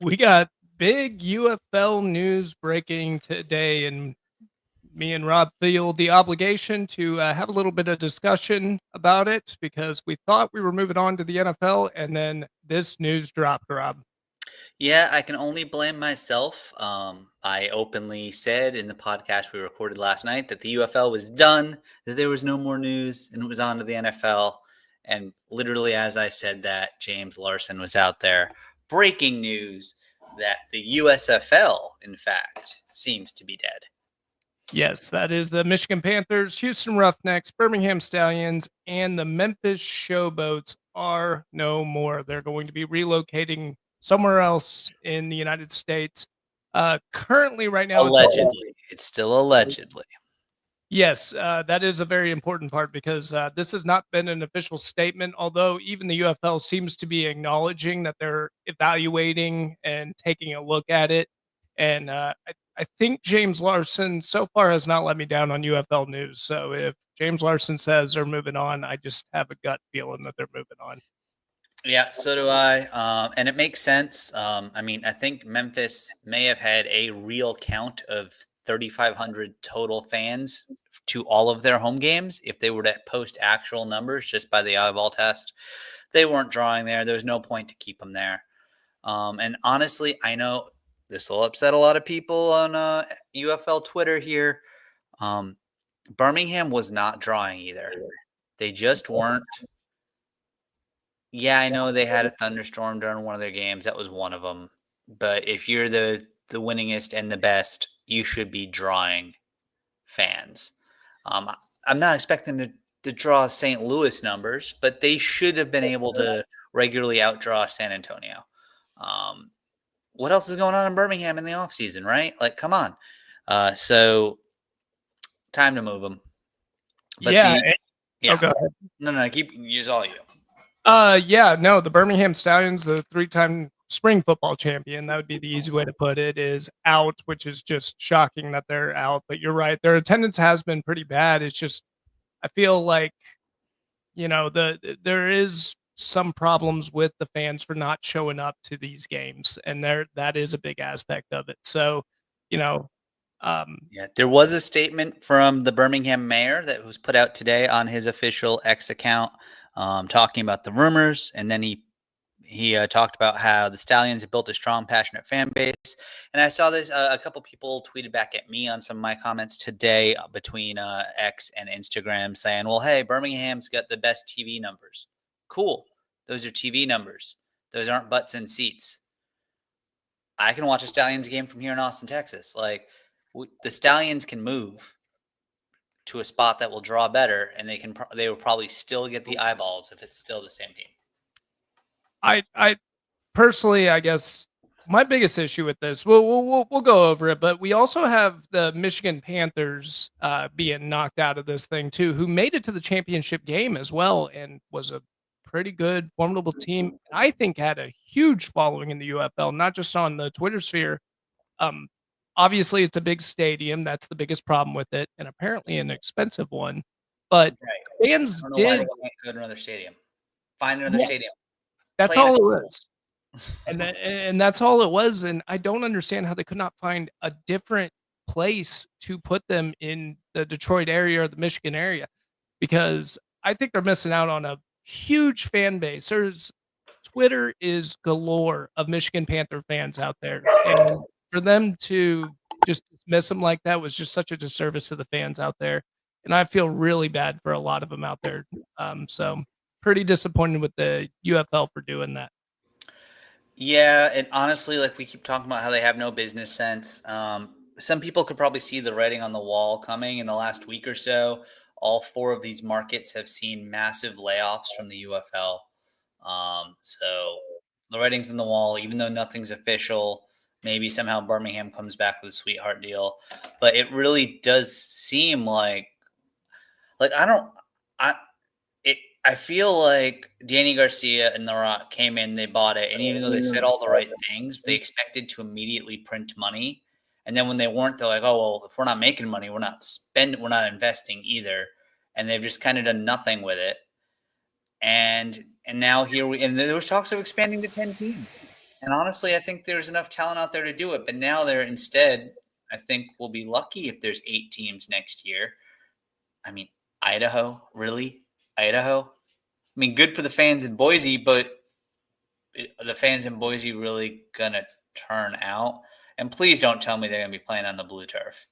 We got big UFL news breaking today, and me and Rob feel the obligation to have a little bit of discussion about it because we thought we were moving on to the NFL, and then this news dropped, Rob. Yeah, I can only blame myself. I openly said in the podcast we recorded last night that the UFL was done, that there was no more news, and it was on to the NFL. And literally, as I said that, James Larson was out there breaking news that the USFL, in fact, seems to be dead. Yes, that is the Michigan Panthers, Houston Roughnecks, Birmingham Stallions, and the Memphis Showboats are no more. They're going to be relocating somewhere else in the United States. Currently, right now, it's all. Allegedly. It's still allegedly. Yes, that is a very important part because this has not been an official statement, although even the UFL seems to be acknowledging that they're evaluating and taking a look at it. And I think James Larson so far has not let me down on UFL news. So if James Larson says they're moving on, I just have a gut feeling that they're moving on. Yeah, so do I. And it makes sense. I mean, I think Memphis may have had a real count of 3,500 total fans to all of their home games. If they were to post actual numbers just by the eyeball test, they weren't drawing there. There's no point to keep them there. And honestly, I know this will upset a lot of people on UFL Twitter here. Birmingham was not drawing either. They just weren't. Yeah, I know they had a thunderstorm during one of their games. That was one of them. But if you're the winningest and the best, you should be drawing fans. I'm not expecting to draw St. Louis numbers, but they should have been able to regularly outdraw San Antonio. Um, what else is going on in Birmingham in the offseason, right? Like, come on. So time to move them. But Yeah. Oh, yeah, go ahead. no, use all you. Yeah, no, the Birmingham Stallions, the three-time spring football champion, that would be the easy way to put it, is out, which is just shocking that they're out. But you're right, their attendance has been pretty bad. It's just I feel like, there is some problems with the fans for not showing up to these games, and that is a big aspect of it. So, you know, Yeah, there was a statement from the Birmingham mayor that was put out today on his official X account, talking about the rumors, and then he talked about how the Stallions have built a strong, passionate fan base. And I saw this a couple people tweeted back at me on some of my comments today between X and Instagram saying, "Well, hey, Birmingham's got the best TV numbers. Cool, those are TV numbers. Those aren't butts in seats. I can watch a Stallions game from here in Austin, Texas. Like the Stallions can move to a spot that will draw better, and they will probably still get the eyeballs if it's still the same team." I personally, I guess my biggest issue with this, we'll go over it, but we also have the Michigan Panthers being knocked out of this thing too, who made it to the championship game as well and was a pretty good, formidable team. I think had a huge following in the UFL, not just on the Twitter sphere. Um, Obviously, it's a big stadium. That's the biggest problem with it, and apparently an expensive one. But Right. I fans don't know why they did. can't go to another stadium. Find another Yeah, stadium. that's Play in all it. it was. And that's all it was, and I don't understand how they could not find a different place to put them in the Detroit area or the Michigan area, because I think they're missing out on a huge fan base. Twitter is galore of Michigan Panther fans out there, and for them to just dismiss them like that was just such a disservice to the fans out there, and I feel really bad for a lot of them out there. So pretty disappointed with the UFL for doing that. Yeah, and honestly, like we keep talking about how they have no business sense. Some people could probably see the writing on the wall coming in the last week or so. All four of these markets have seen massive layoffs from the UFL. So the writing's on the wall, even though nothing's official. Maybe somehow Birmingham comes back with a sweetheart deal, but it really does seem like I don't. I I feel like Danny Garcia and The Rock came in, they bought it, and even though they said all the right things, they expected to immediately print money. And then when they weren't, they're like, "Oh well, if we're not making money, we're not investing either." And they've just kind of done nothing with it. And now here and there was talks of expanding to 10 teams. And honestly, I think there's enough talent out there to do it. But now they're instead, I think we'll be lucky if there's 8 teams next year. I mean, Idaho, really? Idaho? I mean, good for the fans in Boise, but the fans in Boise really gonna turn out? And please don't tell me they're gonna be playing on the blue turf.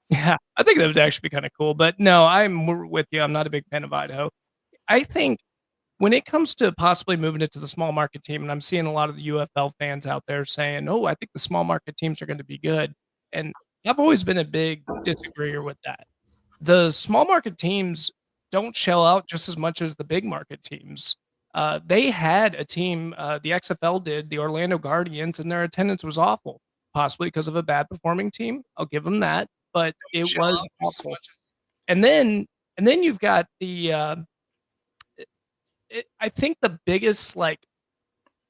Yeah, I think that would actually be kinda cool, but no, I'm with you, I'm not a big fan of Idaho. I think when it comes to possibly moving it to the small market team, and I'm seeing a lot of the UFL fans out there saying, "Oh, I think the small market teams are gonna be good," and I've always been a big disagreeer with that. The small market teams don't shell out just as much as the big market teams. They had a team, the XFL did, the Orlando Guardians, and their attendance was awful, possibly because of a bad performing team. I'll give them that, but it Shell was out just as awful. much. And then you've got I think the biggest, like,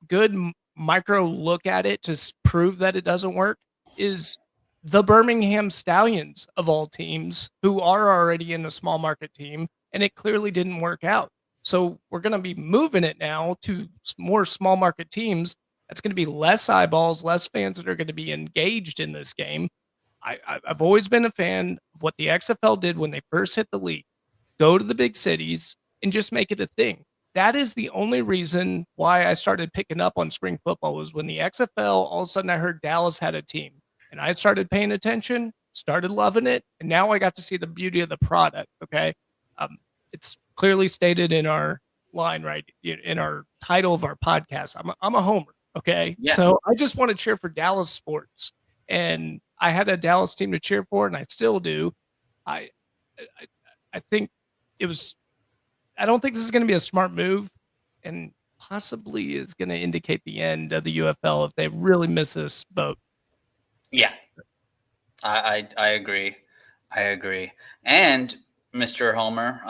good micro look at it to prove that it doesn't work is the Birmingham Stallions of all teams who are already in a small market team, and it clearly didn't work out. So we're going to be moving it now to more small market teams. That's going to be less eyeballs, less fans that are going to be engaged in this game. I've always been a fan of what the XFL did when they first hit the league. Go to the big cities and just make it a thing. That is the only reason why I started picking up on spring football was when the XFL, all of a sudden I heard Dallas had a team and I started paying attention, started loving it, and now I got to see the beauty of the product. Okay. It's clearly stated in our line, right? In our title of our podcast. I'm a homer. Okay. Yeah, So I just want to cheer for Dallas sports. And I had a Dallas team to cheer for, and I still do. I, I, I think it was I don't think this is going to be a smart move, and possibly is going to indicate the end of the UFL if they really miss this boat. yeah, I agree. I agree. And Mr. Homer,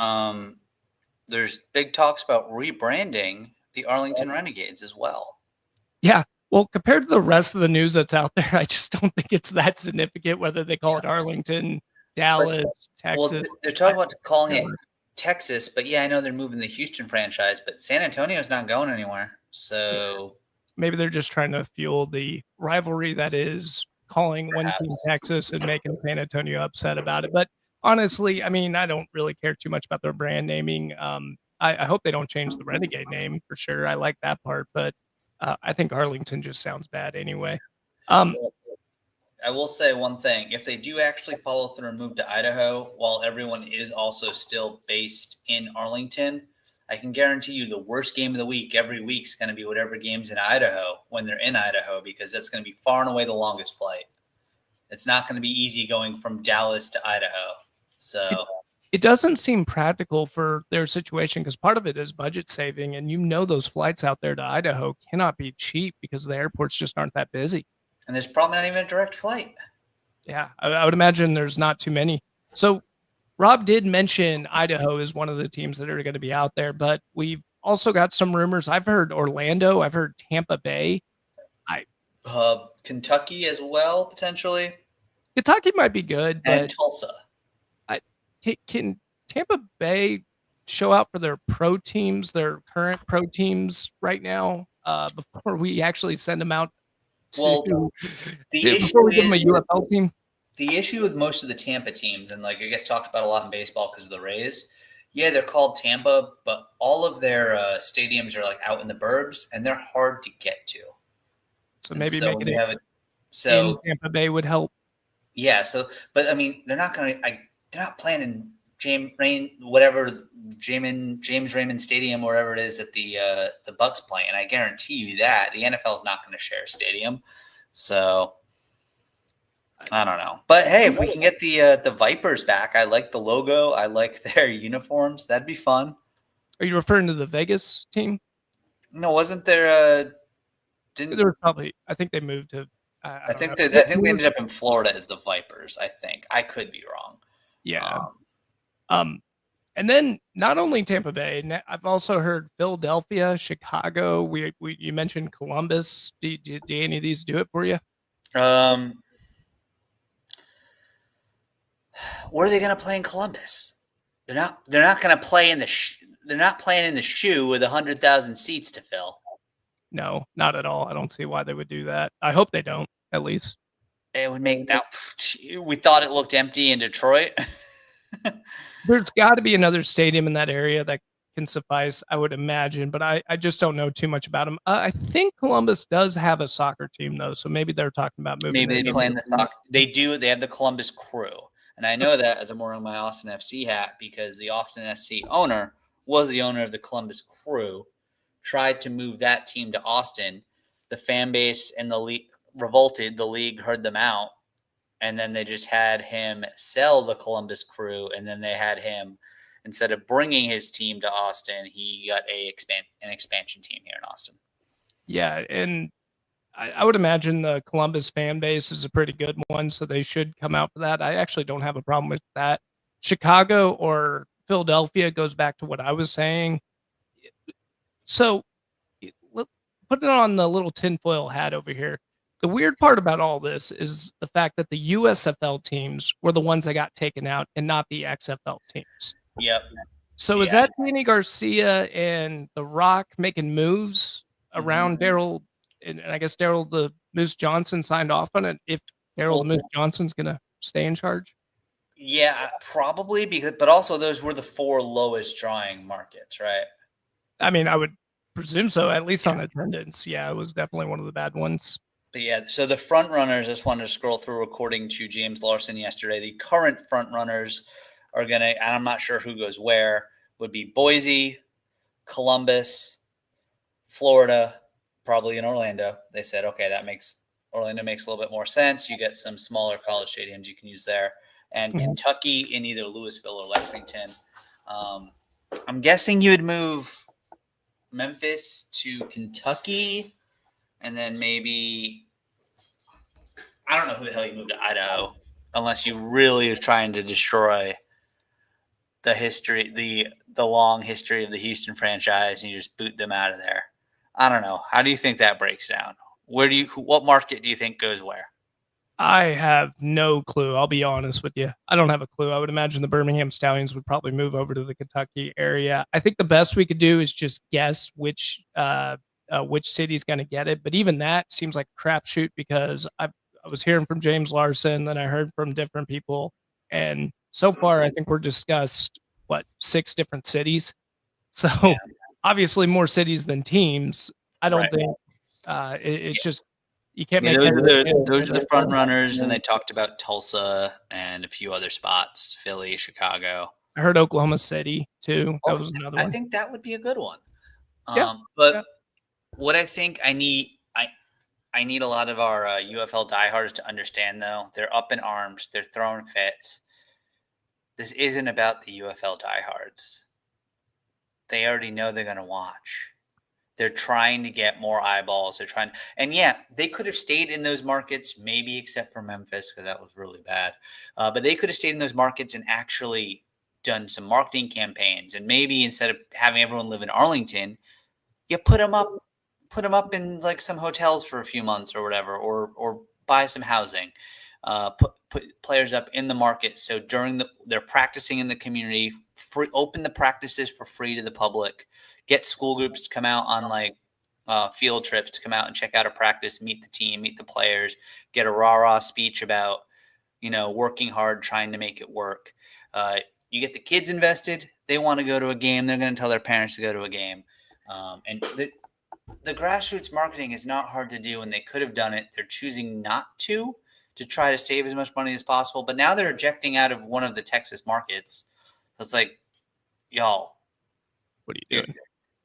there's big talks about rebranding the Arlington Renegades as well. Yeah. Well, compared to the rest of the news that's out there, I just don't think it's that significant whether they call Yeah, it Arlington, but Dallas, well, Texas. they're talking about calling it Whatever. Texas, but yeah, I know they're moving the Houston franchise, but San Antonio's not going anywhere. Yeah. So Maybe they're just trying to fuel the rivalry that is calling one team perhaps. Texas and making San Antonio upset about it. But honestly, I mean, I don't really care too much about their brand naming. I hope they don't change the Renegade name for sure. I like that part, but I think Arlington just sounds bad anyway. Um, Well, I will say one thing. If they do actually follow through and move to Idaho, while everyone is also still based in Arlington, I can guarantee you the worst game of the week every week is going to be whatever game's in Idaho when they're in Idaho, because that's going to be far and away the longest flight. It's not going to be easy going from Dallas to Idaho. it, So, it doesn't seem practical for their situation because part of it is budget saving, and those flights out there to Idaho cannot be cheap because the airports just aren't that busy. and there's probably not even a direct flight. Yeah, I would imagine there's not too many. So Rob did mention Idaho is one of the teams that are going to be out there, but we've also got some rumors. I've heard Orlando, I've heard Tampa Bay. I Kentucky as well, potentially, Kentucky might be good, and but Tulsa. can Tampa Bay show out for their pro teams, their current pro teams right now, before we actually send them out to, Well, the before issue we give them a is with UFL team? the issue with most of the Tampa teams, and like it gets talked about a lot in baseball because of the Rays. Yeah, they're called Tampa, but all of their stadiums are like out in the burbs, and they're hard to get to. So And maybe so making when you it have it, in so Tampa Bay would help. yeah, so but I mean, they're not going to. They're not playing in James Rain, whatever James Raymond Stadium, or wherever it is that the Bucks play, and I guarantee you that the NFL is not going to share a stadium. So I don't know, but hey, if we can get the Vipers back, I like the logo. I like their uniforms. That'd be fun. Are you referring to the Vegas team? No, wasn't there? Didn't There was probably I think they moved to I I don't know. think that I think we ended up in Florida as the Vipers. I think I could be wrong. Yeah. Um, Um, and then not only Tampa Bay, I've also heard Philadelphia, Chicago. We you mentioned Columbus. Do any of these do it for you? um, where are they going to play in Columbus? They're not going to play in the. They're not playing in the shoe with 100,000 seats to fill. No, not at all. I don't see why they would do that. I hope they don't, at least. It would make that. We thought it looked empty in Detroit. There's got to be another stadium in that area that can suffice, I would imagine, but I just don't know too much about them. I think Columbus does have a soccer team, though, so maybe they're talking about moving Maybe it. they play in the soccer. They do. They have the Columbus Crew, and I know that as I'm wearing my Austin FC hat because the Austin FC owner was the owner of the Columbus Crew. Tried to move that team to Austin. The fan base and the league revolted. The league heard them out, and then they just had him sell the Columbus Crew, and then they had him instead of bringing his team to Austin, he got an expansion team here in Austin. Yeah, and I would imagine the Columbus fan base is a pretty good one, so they should come out for that. I actually don't have a problem with that. Chicago or Philadelphia goes back to what I was saying. So put it on the little tinfoil hat over here. The weird part about all this is the fact that the USFL teams were the ones that got taken out and not the XFL teams. Yep. So is that Danny Garcia and The Rock making moves around Daryl? And I guess Daryl the Moose Johnson signed off on it. If Daryl the Moose Johnson's going to stay in charge, yeah, probably because, but also those were the 4 lowest drawing markets, right? I mean, I would presume so. At least on attendance, yeah, it was definitely one of the bad ones. But yeah, so the front runners, I just wanted to scroll through according to James Larson yesterday. The current front runners are going to, and I'm not sure who goes where, would be Boise, Columbus, Florida, probably in Orlando. They said, okay, Orlando makes a little bit more sense. You get some smaller college stadiums you can use there. And Kentucky in either Louisville or Lexington. I'm guessing you would move Memphis to Kentucky. And then maybe, I don't know who the hell you moved to Idaho, unless you really are trying to destroy the history, the long history of the Houston franchise, and you just boot them out of there. I don't know. How do you think that breaks down? What market do you think goes where? I have no clue. I'll be honest with you. I don't have a clue. I would imagine the Birmingham Stallions would probably move over to the Kentucky area. I think the best we could do is just guess which city's going to get it. But even that seems like a crapshoot because I was hearing from James Larson, then I heard from different people, and so far I think we're discussed 6 different cities. So obviously more cities than teams. I don't think it's just. You can't make those are the front runners, and they talked about Tulsa and a few other spots, Philly, Chicago. I heard Oklahoma City too. That was another one. I think that would be a good one. But what I think I need a lot of our UFL diehards to understand, though, they're up in arms, they're throwing fits. This isn't about the UFL diehards. They already know they're going to watch. They're trying to get more eyeballs. And they could have stayed in those markets, maybe except for Memphis, because that was really bad. But they could have stayed in those markets and actually done some marketing campaigns. And maybe instead of having everyone live in Arlington, you put them up in like some hotels for a few months or whatever, or buy some housing. Put players up in the market. So they're practicing in the community, open the practices for free to the public. Get school groups to come out on field trips to come out and check out a practice, meet the team, meet the players, get a rah-rah speech about, working hard, trying to make it work. You get the kids invested. They want to go to a game. They're going to tell their parents to go to a game. And the grassroots marketing is not hard to do, and they could have done it. They're choosing not to try to save as much money as possible. But now they're ejecting out of one of the Texas markets. So it's like, y'all. What are you doing?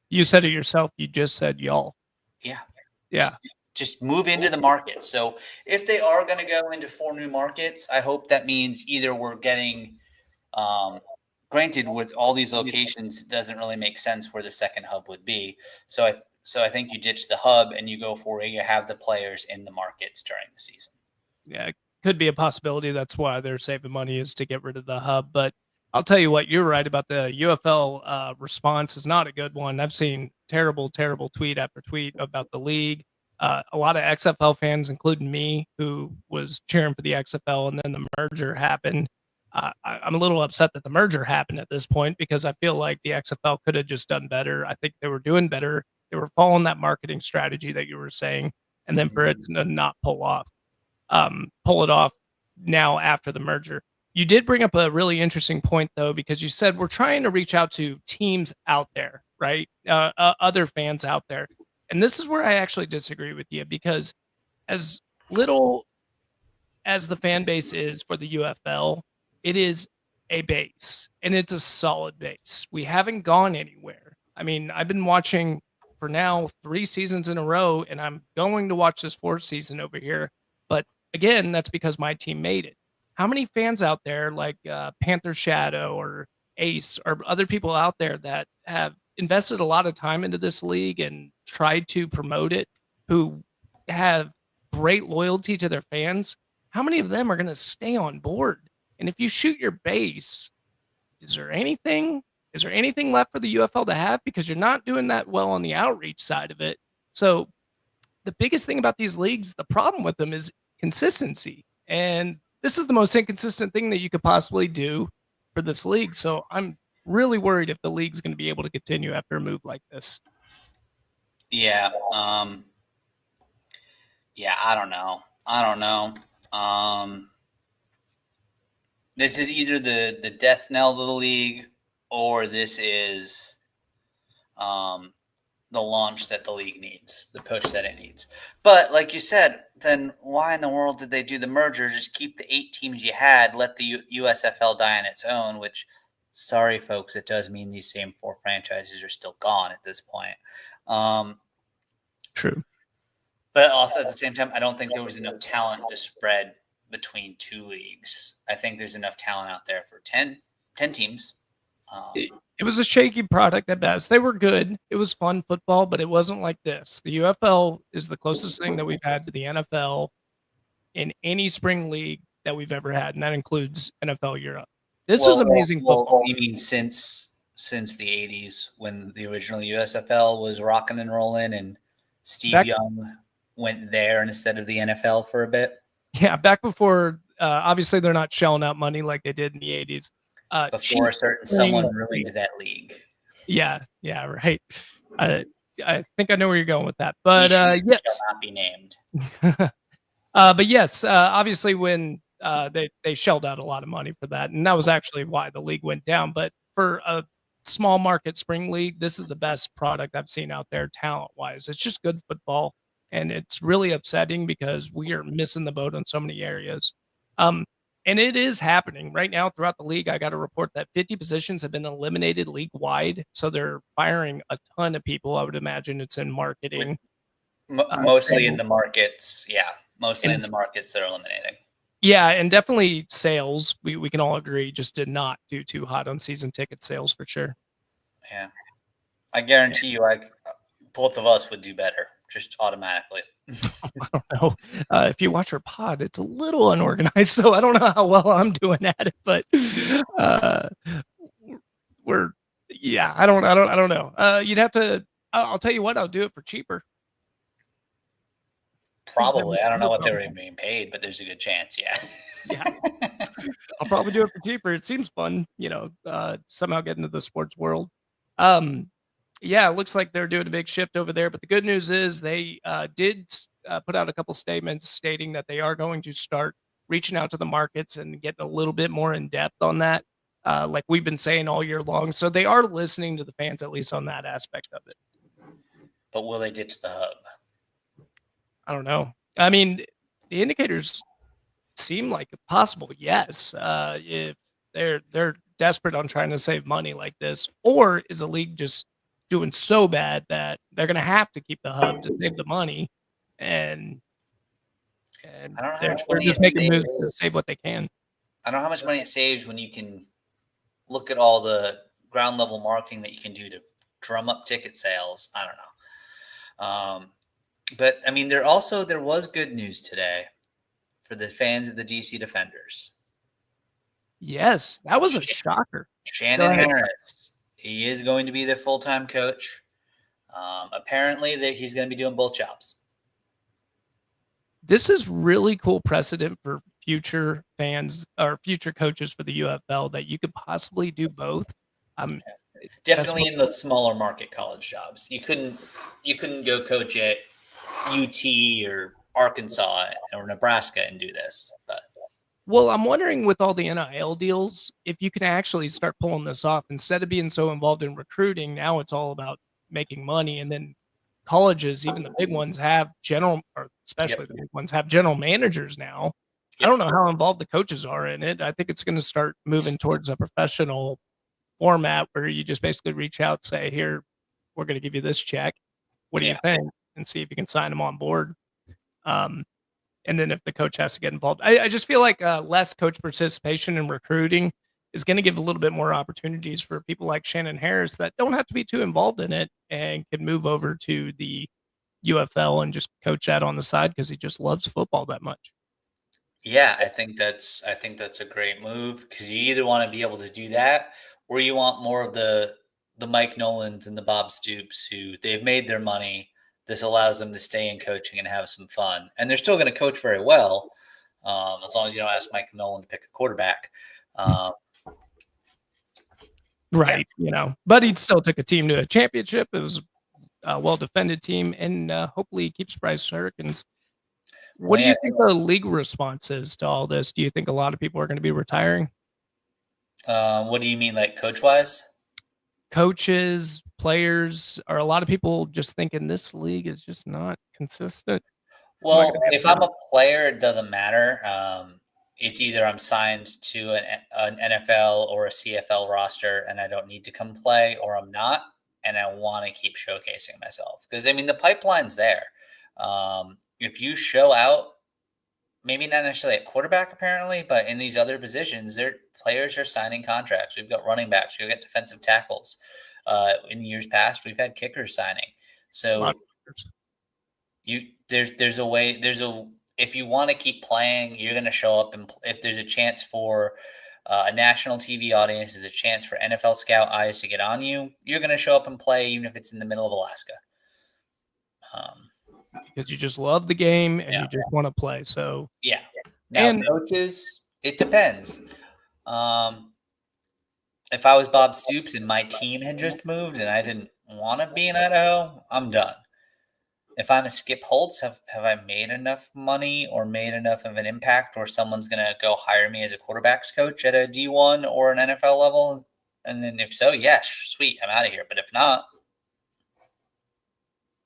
You said it yourself. You just said y'all. Yeah. Just move into the market. So if they are going to go into 4 new markets, I hope that means either we're getting granted with all these locations, it doesn't really make sense where the second hub would be. So I think you ditch the hub and you go for where you have the players in the markets during the season. Yeah, it could be a possibility. That's why they're saving money, is to get rid of the hub. But I'll tell you what, you're right about the UFL response is not a good one. I've seen terrible tweet after tweet about the league. A lot of XFL fans, including me, who was cheering for the XFL, and then the merger happened. I'm a little upset that the merger happened at this point because I feel like the XFL could have just done better. I think they were doing better They were following that marketing strategy that you were saying, and then for it to not pull it off now after the merger. You did bring up a really interesting point though, because you said we're trying to reach out to teams out there, right? Other fans out there. And this is where I actually disagree with you because as little as the fan base is for the UFL, it is a base and it's a solid base. We haven't gone anywhere. I mean, I've been watching for now 3 seasons in a row, and I'm going to watch this 4th season over here. But again, that's because my team made it. How many fans out there like Panther Shadow or Ace or other people out there that have invested a lot of time into this league and tried to promote it, who have great loyalty to their fans? How many of them are going to stay on board? And if you shoot your base, is there anything left for the UFL to have? Because you're not doing that well on the outreach side of it. So the biggest thing about these leagues, the problem with them is consistency. And this is the most inconsistent thing that you could possibly do for this league. So I'm really worried if the league's going to be able to continue after a move like this. Yeah. Yeah, I don't know. This is either the death knell of the league, or this is the launch that the league needs, the push that it needs. But like you said, then why in the world did they do the merger? Just keep the 8 teams you had, let the USFL die on its own, which, sorry, folks, it does mean these same 4 franchises are still gone at this point. True. But also at the same time, I don't think there was enough talent to spread between 2 leagues. I think there's enough talent out there for 10 teams. It was a shaky product at best. They were good. It was fun football, but it wasn't like this. The UFL is the closest thing that we've had to the NFL in any spring league that we've ever had, and that includes NFL Europe. This is amazing football. You mean since the 80s when the original USFL was rocking and rolling and Steve Young went there instead of the NFL for a bit? Yeah, back before, obviously they're not shelling out money like they did in the 80s. Before a certain someone ruined that league. Yeah, right. I think I know where you're going with that, but yes, shall not be named. But yes, obviously when they shelled out a lot of money for that, and that was actually why the league went down. But for a small market spring league, this is the best product I've seen out there talent wise. It's just good football, and it's really upsetting because we are missing the boat on so many areas. And it is happening right now throughout the league. I got a report that 50 positions have been eliminated league wide. So they're firing a ton of people. I would imagine it's in marketing. Mostly in the markets. Yeah. Mostly in the markets that are eliminating. Yeah. And definitely sales. We can all agree just did not do too hot on season ticket sales for sure. Yeah. I guarantee you, both of us would do better just automatically. I don't know. If you watch our pod, it's a little unorganized, so I don't know how well I'm doing at it, but I don't know. You'd have to. I'll tell you what. I'll do it for cheaper. Probably. I don't know what they were being paid, but there's a good chance. Yeah. Yeah. I'll probably do it for cheaper. It seems fun, somehow get into the sports world. Yeah, it looks like they're doing a big shift over there. But the good news is they did put out a couple statements stating that they are going to start reaching out to the markets and getting a little bit more in depth on that, like we've been saying all year long. So they are listening to the fans, at least on that aspect of it. But will they ditch the hub? I don't know. I mean, the indicators seem like a possible yes. If they're desperate on trying to save money like this, or is the league just doing so bad that they're going to have to keep the hub to save the money, and they're just making moves to save what they can. I don't know how much money it saves when you can look at all the ground level marketing that you can do to drum up ticket sales. I don't know. But I mean, there was good news today for the fans of the DC Defenders. Yes, that was a shocker. Shannon Harris. He is going to be the full-time coach. Apparently, he's going to be doing both jobs. This is really cool precedent for future fans or future coaches for the UFL that you could possibly do both. Definitely in the smaller market college jobs. You couldn't go coach at UT or Arkansas or Nebraska and do this. But Well, I'm wondering with all the NIL deals, if you can actually start pulling this off instead of being so involved in recruiting. Now it's all about making money, and then colleges, even the big ones, have general, or especially yep, the big ones, have general managers now. I yep, don't know how involved the coaches are in it. I think it's going to start moving towards a professional format where you just basically reach out, say, "Here, we're going to give you this check. What do you yeah. think?" And see if you can sign them on board. Um, and then if the coach has to get involved, I just feel like less coach participation in recruiting is going to give a little bit more opportunities for people like Shannon Harris that don't have to be too involved in it and can move over to the UFL and just coach that on the side because he just loves football that much. Yeah, I think that's a great move because you either want to be able to do that or you want more of the Mike Nolans and the Bob Stoops who they've made their money. This allows them to stay in coaching and have some fun, and they're still going to coach very well, as long as you don't ask Mike Nolan to pick a quarterback. Um, yeah, Right. But he still took a team to a championship. It was a well defended team, and hopefully he keeps Bryce Hurricanes. What well, do yeah. you think the league response is to all this? Do you think a lot of people are going to be retiring? What do you mean, like coach wise? Coaches, players, are a lot of people just thinking this league is just not consistent? I'm not going to Well, be if a part I'm of a player, it doesn't matter. It's either I'm signed to an NFL or a CFL roster and I don't need to come play, or I'm not, and I want to keep showcasing myself. Because, I mean, the pipeline's there. If you show out, maybe not necessarily at quarterback, apparently, but in these other positions, their players are signing contracts. We've got running backs, we've got defensive tackles. In years past, we've had kickers signing. a lot So of players. there's a way there's a if you want to keep playing, you're going to show up, and if there's a chance for a national TV audience, there's a chance for NFL scout eyes to get on you. You're going to show up and play, even if it's in the middle of Alaska. Um, Because you just love the game and yeah, you just want to play. So, yeah. Now, and coaches, it depends. Um, if I was Bob Stoops and my team had just moved and I didn't want to be in Idaho, I'm done. If I'm a Skip Holtz, have I made enough money or made enough of an impact where someone's going to go hire me as a quarterbacks coach at a D1 or an NFL level? And then if so, yes, sweet, I'm out of here. But if not,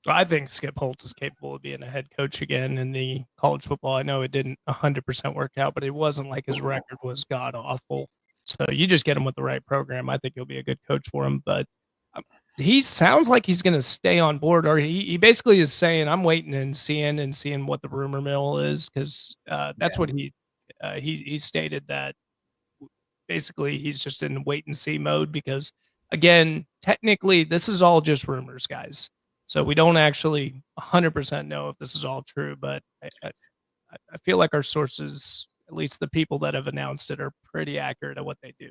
I think Skip Holtz is capable of being a head coach again in the college football. I know it didn't 100% work out, but it wasn't like his record was god awful. So you just get him with the right program. I think he'll be a good coach for him. But um, he sounds like he's going to stay on board, or he basically is saying, "I'm waiting and seeing what the rumor mill is," because that's yeah, what he stated that basically he's just in wait and see mode because again, technically this is all just rumors, guys. So we don't actually 100% know if this is all true, but I feel like our sources, at least the people that have announced it, are pretty accurate at what they do.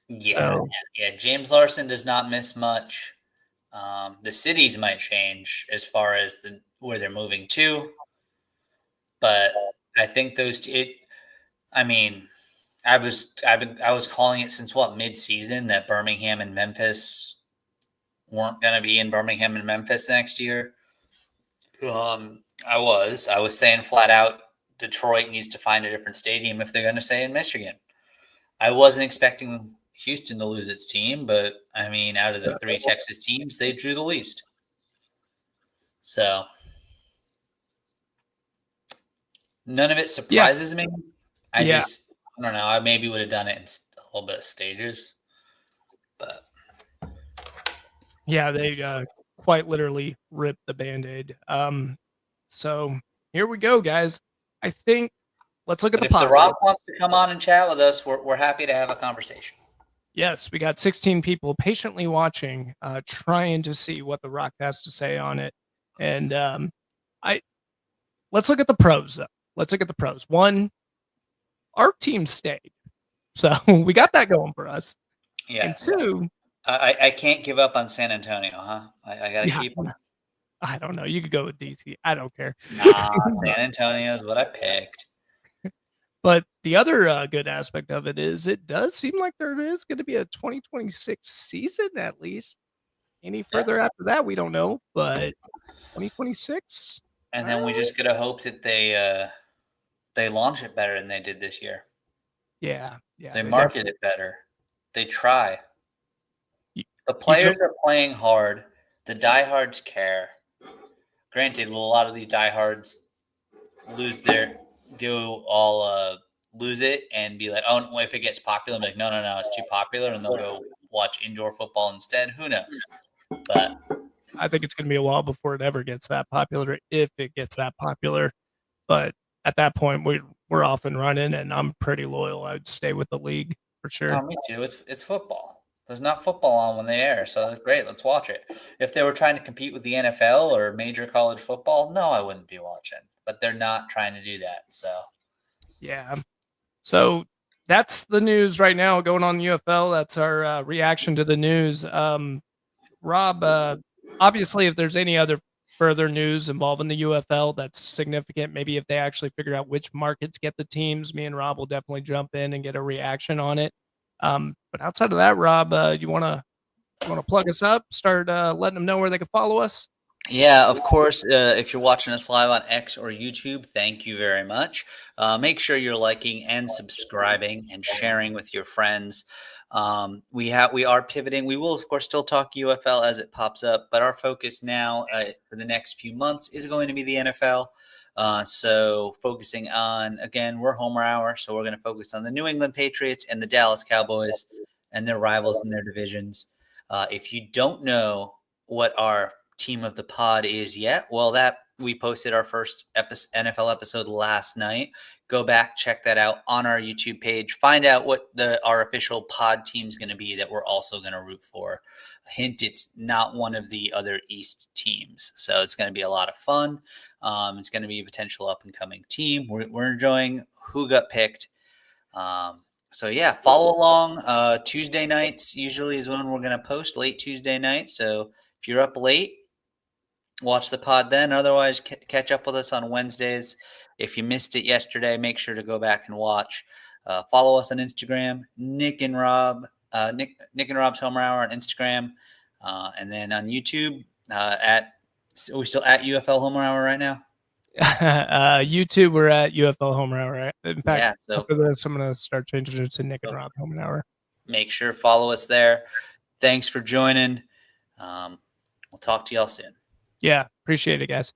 yeah, So yeah. James Larson does not miss much. The cities might change as far as where they're moving to, but I think it. I mean, I was calling it since what, mid-season, that Birmingham and Memphis weren't going to be in Birmingham and Memphis next year. I was saying flat out Detroit needs to find a different stadium if they're going to stay in Michigan. I wasn't expecting Houston to lose its team, but I mean, out of the three Texas teams, they drew the least. So none of it yeah, surprises me. yeah, I don't know. I maybe would have done it in a little bit of stages, but yeah, they quite literally ripped the band-aid. So here we go, guys. I think let's look at but the if The positive. Rock wants to come on and chat with us, we're happy to have a conversation. Yes, we got 16 people patiently watching, trying to see what The Rock has to say on it. And I let's look at the pros though. Let's look at the pros. One, our team stayed, so we got that going for us. And Yes. two, I can't give up on San Antonio, huh? I got to yeah, keep them. I don't know. You could go with DC. I don't care. Nah, San Antonio is what I picked. But the other good aspect of it is it does seem like there is going to be a 2026 season at least. Any Yeah. further after that, we don't know. But 2026, And uh, then we just gotta hope that they launch it better than they did this year. yeah, yeah, They they market definitely. it better. They try. You, The you can players are playing hard. The diehards care. Granted, will a lot of these diehards lose their go all lose it and be like, oh, no, if it gets popular, I'm like, no, no, no, it's too popular, and they'll go watch indoor football instead. Who knows? But I think it's going to be a while before it ever gets that popular, if it gets that popular. But at that point, we're off and running, and I'm pretty loyal. I would stay with the league for sure. oh, me too. It's football. There's not football on when they air, so great. Let's watch it. If they were trying to compete with the NFL or major college football, no, I wouldn't be watching. But they're not trying to do that. So Yeah. So that's the news right now going on in the UFL. That's our reaction to the news. Rob, obviously, if there's any other further news involving the UFL that's significant, maybe if they actually figure out which markets get the teams, me and Rob will definitely jump in and get a reaction on it. But outside of that, Rob, you wanna plug us up, start letting them know where they can follow us? yeah, of course. If you're watching us live on X or YouTube, thank you very much. Make sure you're liking and subscribing and sharing with your friends. We are pivoting. We will of course still talk UFL as it pops up, but our focus now for the next few months is going to be the NFL. So focusing on again, we're Homer Hour, so we're going to focus on the New England Patriots and the Dallas Cowboys and their rivals in their divisions. If you don't know what our team of the pod is yet, well, that we posted our first NFL episode last night. Go back, check that out on our YouTube page. Find out what our official pod team is going to be that we're also going to root for. Hint: it's not one of the other East teams, so it's going to be a lot of fun. It's going to be a potential up and coming team. We're enjoying who got picked. So yeah, follow along. Tuesday nights usually is when we're going to post, late Tuesday night. So if you're up late, watch the pod then. Otherwise, catch up with us on Wednesdays. If you missed it yesterday, make sure to go back and watch. Follow us on Instagram, Nick and Rob, Nick and Rob's Homer Hour on Instagram, and then on YouTube at. Are we still at UFL Homer Hour right now? YouTube, we're at UFL Home Hour. Right? In fact, Yeah. So after this, I'm gonna start changing it to Nick and Rob Home Hour. make sure follow us there. Thanks for joining. We'll talk to y'all soon. Yeah, appreciate it, guys.